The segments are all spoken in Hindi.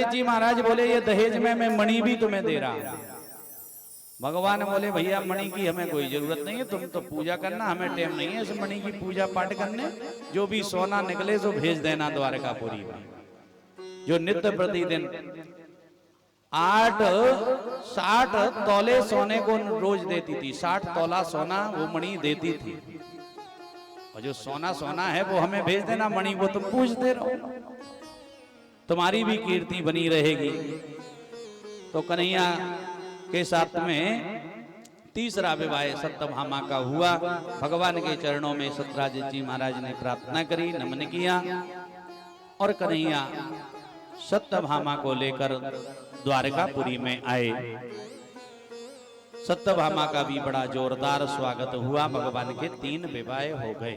जी महाराज बोले ये दहेज में मैं मणि भी तुम्हें दे रहा हूं। भगवान बोले भैया मणि की हमें कोई जरूरत नहीं है, तुम तो पूजा करना, हमें टाइम नहीं है इस मणि की पूजा पाठ करने। जो भी सोना निकले सो भेज देना द्वारकापुरी में। जो नित्य प्रतिदिन 60 तोले सोने को रोज देती थी, 60 तोला सोना वो मणि देती थी। और जो सोना सोना है वो हमें भेज देना, मणि वो तुम पूछते रहो, तुम्हारी भी कीर्ति बनी रहेगी। तो कन्हैया के साथ में तीसरा विवाह सत्यभामा का हुआ। भगवान के चरणों में सत्यराज जी महाराज ने प्रार्थना करी, नमन किया और कन्हैया सत्यभामा को लेकर द्वारकापुरी में आए। सत्यभामा का भी बड़ा जोरदार स्वागत हुआ। भगवान के 3 विवाह हो गए।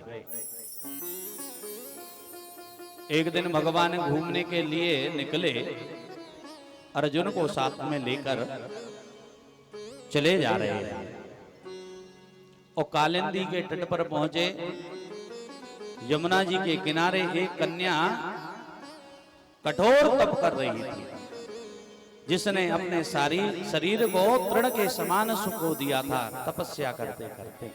एक दिन भगवान घूमने के लिए निकले, अर्जुन को साथ में लेकर चले जा रहे हैं और कालिंदी के तट पर पहुंचे। यमुना जी के किनारे एक कन्या कठोर तप कर रही थी, जिसने अपने सारी शरीर को तृण के समान सुखो दिया था तपस्या करते करते।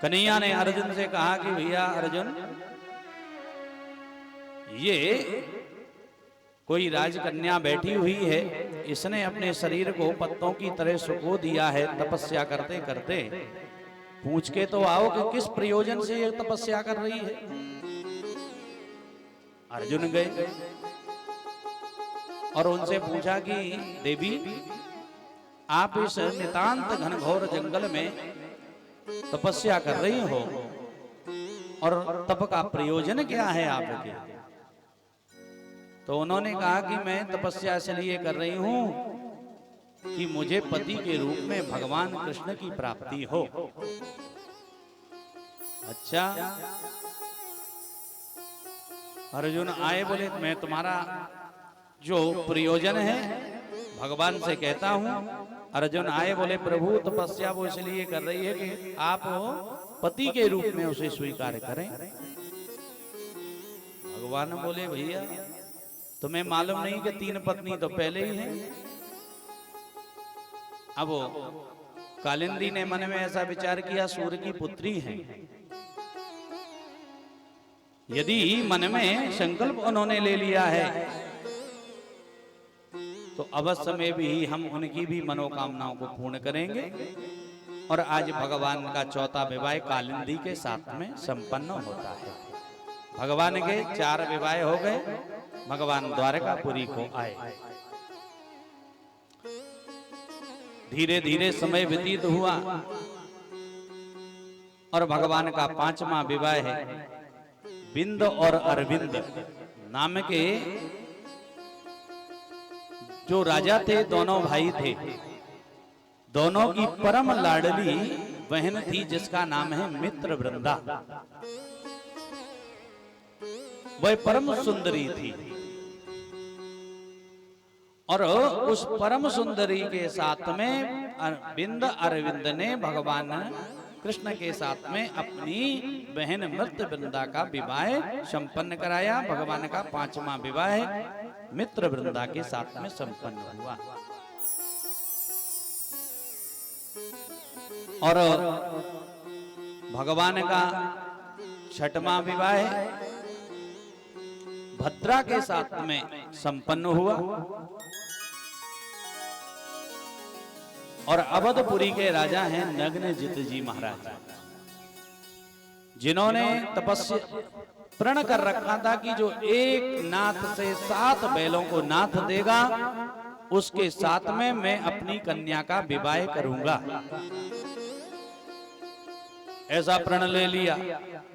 कन्हैया ने अर्जुन से कहा कि भैया अर्जुन, ये कोई राजकन्या बैठी हुई है, इसने अपने शरीर को पत्तों की तरह सुखो दिया है तपस्या करते करते। पूछ के तो आओ कि किस प्रयोजन से ये तपस्या कर रही है। अर्जुन गए और उनसे पूछा कि देवी, आप इस नितांत घनघोर जंगल में तपस्या कर रही हो और तप का प्रयोजन क्या है आपके? तो उन्होंने कहा कि मैं तपस्या इसलिए कर रही हूं कि मुझे पति के रूप में भगवान कृष्ण की प्राप्ति हो। अच्छा। अर्जुन आए, बोले मैं तुम्हारा जो प्रयोजन है भगवान से कहता हूं। अर्जुन आए, बोले प्रभु तपस्या वो इसलिए कर रही है कि आप पति के रूप में उसे स्वीकार करें। भगवान बोले भैया तुम्हें मालूम नहीं कि 3 पत्नी तो पहले ही है। अब कालिंदी ने मन में ऐसा विचार किया, सूर्य की पुत्री है। यदि मन में संकल्प उन्होंने ले लिया है तो अवश्य में भी हम उनकी भी मनोकामनाओं को पूर्ण करेंगे। और आज भगवान का 4था विवाह कालिंदी के साथ में संपन्न होता है। भगवान के 4 विवाह हो गए। भगवान द्वारकापुरी को आए। धीरे धीरे समय व्यतीत हुआ और भगवान का 5वां विवाह है। बिंद और अरविंद नाम के जो राजा थे, दोनों भाई थे। दोनों की परम लाडली बहन थी जिसका नाम है मित्रवृंदा। वह परम सुंदरी थी और उस परम सुंदरी के साथ में बिंद अरविंद ने भगवान कृष्ण के साथ में अपनी बहन मित्रवृंदा का विवाह संपन्न कराया। भगवान का 5वां विवाह मित्रवृंदा के साथ में संपन्न हुआ। और भगवान का 6वां विवाह भद्रा के साथ में संपन्न हुआ। और अवधपुरी के राजा हैं नग्नजित जी महाराज, जिन्होंने तपस्या प्रण कर रखा था कि जो एक नाथ से 7 बैलों को नाथ देगा उसके साथ में मैं अपनी कन्या का विवाह करूंगा। ऐसा प्रण ले लिया।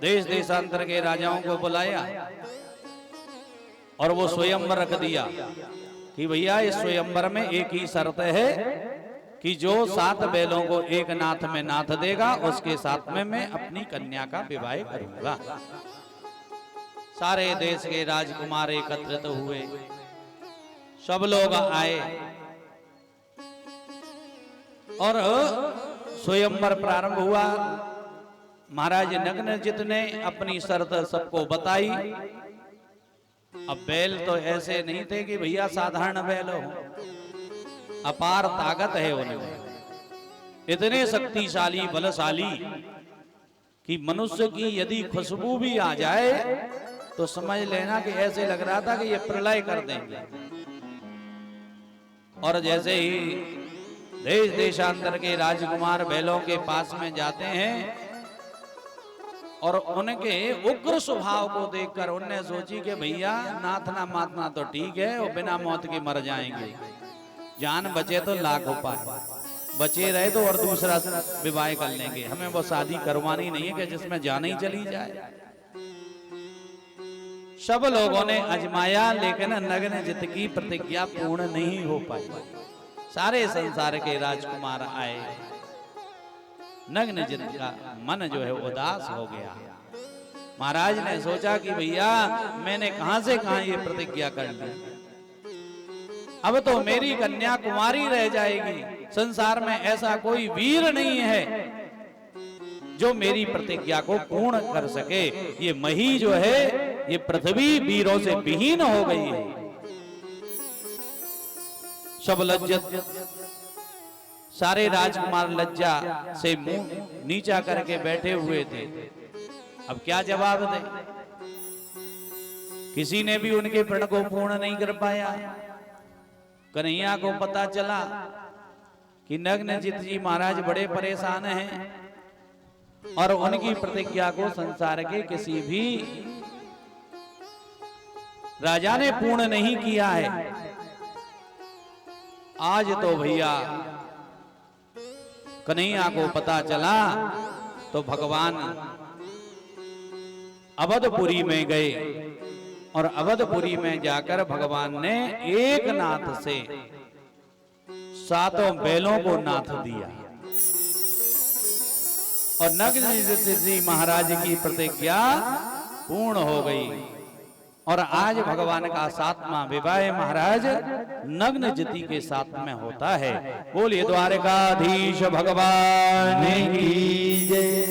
देश देशांतर के राजाओं को बुलाया और वो स्वयंवर रख दिया कि भैया इस स्वयंवर में एक ही शर्त है कि जो 7 बैलों को एक नाथ में नाथ देगा उसके साथ में मैं अपनी कन्या का विवाह करूंगा। सारे देश के राजकुमार एकत्रित हुए, सब लोग आए और स्वयंवर प्रारंभ हुआ। महाराज नग्नजित ने अपनी शर्त सबको बताई अब बैल तो ऐसे नहीं थे कि भैया साधारण बैल हो, अपार ताकत है उनमें, इतने शक्तिशाली बलशाली कि मनुष्य की यदि खुशबू भी आ जाए तो समझ लेना कि ऐसे लग रहा था कि ये प्रलय कर देंगे। और जैसे ही देश देशांतर के राजकुमार बैलों के पास में जाते हैं और उनके उग्र स्वभाव को देखकर उनने सोची कि भैया नाथना मातना तो ठीक है और बिना मौत के मर जाएंगे, जान बचे तो लाख उपाय, बचे रहे तो और दूसरा विवाह कर लेंगे, हमें वो शादी करवानी नहीं है कि जिसमें जान ही चली जाए। सब लोगों ने अजमाया लेकिन नग्नजित की प्रतिज्ञा पूर्ण नहीं हो पाई। सारे संसार के राजकुमार आए, नग्नजित का मन जो है उदास हो गया। महाराज ने सोचा कि भैया मैंने कहां से कहां ये प्रतिज्ञा कर ली, अब तो मेरी कन्या कुमारी रह जाएगी, संसार में ऐसा कोई वीर नहीं है जो मेरी प्रतिज्ञा को पूर्ण कर सके। ये मही जो है ये पृथ्वी वीरों से विहीन हो गई है। सब लज्जित, सारे राजकुमार लज्जा से मुंह नीचा करके बैठे हुए थे। अब क्या जवाब दे, किसी ने भी उनके प्रण को पूर्ण नहीं कर पाया। कन्हैया को पता चला कि नग्नजित जी महाराज बड़े परेशान हैं और उनकी प्रतिज्ञा को संसार के किसी भी राजा ने पूर्ण नहीं किया है। आज तो भैया कन्हैया को पता चला तो भगवान अवधपुरी में गए और अवधपुरी में जाकर भगवान ने एक नाथ से 7 बैलों को नाथ दिया और नग्नजित जी महाराज की प्रतिज्ञा पूर्ण हो गई। और आज भगवान का 7वां विवाह महाराज नग्नजिति के साथ में होता है। बोलिए द्वारकाधीश भगवान की जय।